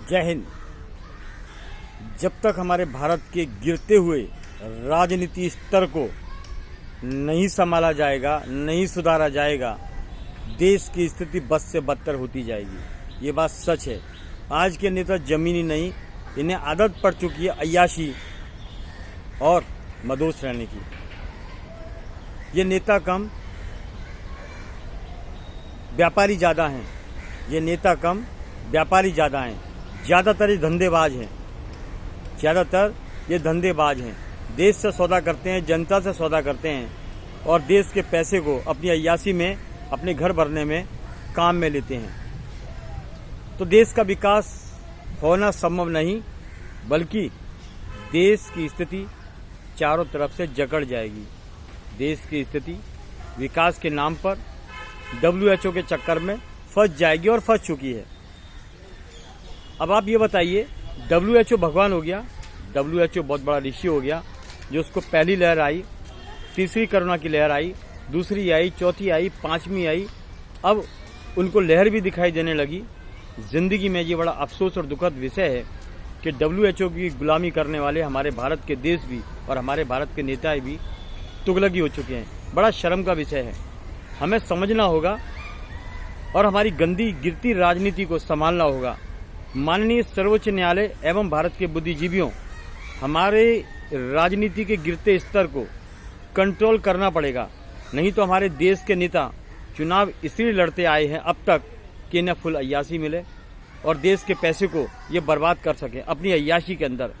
जय हिंद। जब तक हमारे भारत के गिरते हुए राजनीति स्तर को नहीं संभाला जाएगा, नहीं सुधारा जाएगा, देश की स्थिति बद से बदतर होती जाएगी। ये बात सच है। आज के नेता जमीनी नहीं, इन्हें आदत पड़ चुकी है अय्याशी और मदोस रहने की। ये नेता कम, व्यापारी ज़्यादा हैं। ये नेता कम, व्यापारी ज़्यादा हैं। ज़्यादातर ये धंधेबाज हैं। ज़्यादातर ये धंधेबाज हैं। देश से सौदा करते हैं, जनता से सौदा करते हैं और देश के पैसे को अपनी अय्याशी में, अपने घर भरने में काम में लेते हैं। तो देश का विकास होना संभव नहीं, बल्कि देश की स्थिति चारों तरफ से जकड़ जाएगी। देश की स्थिति विकास के नाम पर WHO के चक्कर में फंस जाएगी और फंस चुकी है। अब आप ये बताइए, WHO भगवान हो गया, WHO बहुत बड़ा ऋषि हो गया। जो उसको पहली लहर आई, तीसरी कोरोना की लहर आई, दूसरी आई, चौथी आई, पांचवी आई, अब उनको लहर भी दिखाई देने लगी। जिंदगी में ये बड़ा अफसोस और दुखद विषय है कि WHO की गुलामी करने वाले हमारे भारत के देश भी और हमारे भारत के नेता भी तुगलकी हो चुके हैं। बड़ा शर्म का विषय है। हमें समझना होगा और हमारी गंदी गिरती राजनीति को संभालना होगा। माननीय सर्वोच्च न्यायालय एवं भारत के बुद्धिजीवियों, हमारे राजनीति के गिरते स्तर को कंट्रोल करना पड़ेगा। नहीं तो हमारे देश के नेता चुनाव इसलिए लड़ते आए हैं अब तक कि इन्हें फुल अय्याशी मिले और देश के पैसे को ये बर्बाद कर सकें अपनी अय्याशी के अंदर।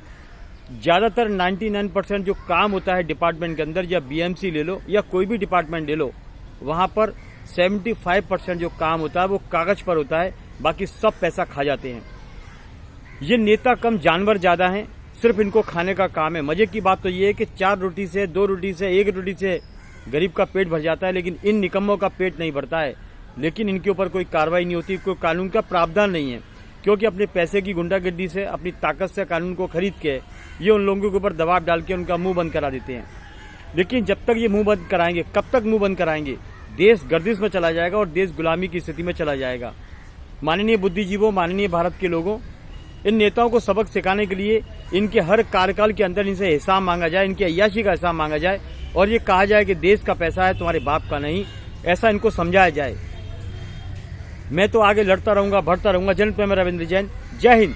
ज़्यादातर 99% जो काम होता है डिपार्टमेंट के अंदर, या BMC ले लो या कोई भी डिपार्टमेंट ले लो, वहाँ पर 75% जो काम होता है वो कागज पर होता है, बाकी सब पैसा खा जाते हैं। ये नेता कम, जानवर ज़्यादा हैं। सिर्फ इनको खाने का काम है। मजे की बात तो ये है कि 4 रोटी से, 2 रोटी से, 1 रोटी से गरीब का पेट भर जाता है, लेकिन इन निकम्मों का पेट नहीं भरता है। लेकिन इनके ऊपर कोई कार्रवाई नहीं होती, कोई कानून का प्रावधान नहीं है, क्योंकि अपने पैसे की गुंडागर्दी से, अपनी ताकत से कानून को खरीद के ये उन लोगों के ऊपर दबाव डाल के उनका मुंह बंद करा देते हैं। लेकिन जब तक ये मुंह बंद कराएंगे, कब तक मुंह बंद कराएंगे? देश गर्दिश में चला जाएगा और देश गुलामी की स्थिति में चला जाएगा। माननीय बुद्धिजीवों, माननीय भारत के लोगों, इन नेताओं को सबक सिखाने के लिए इनके हर कार्यकाल के अंदर इनसे हिसाब मांगा जाए, इनकी अय्याशी का हिसाब मांगा जाए और ये कहा जाए कि देश का पैसा है, तुम्हारे बाप का नहीं। ऐसा इनको समझाया जाए। मैं तो आगे लड़ता रहूंगा, बढ़ता रहूंगा। जनप्रेमी रविंद्र जैन। जय हिंद।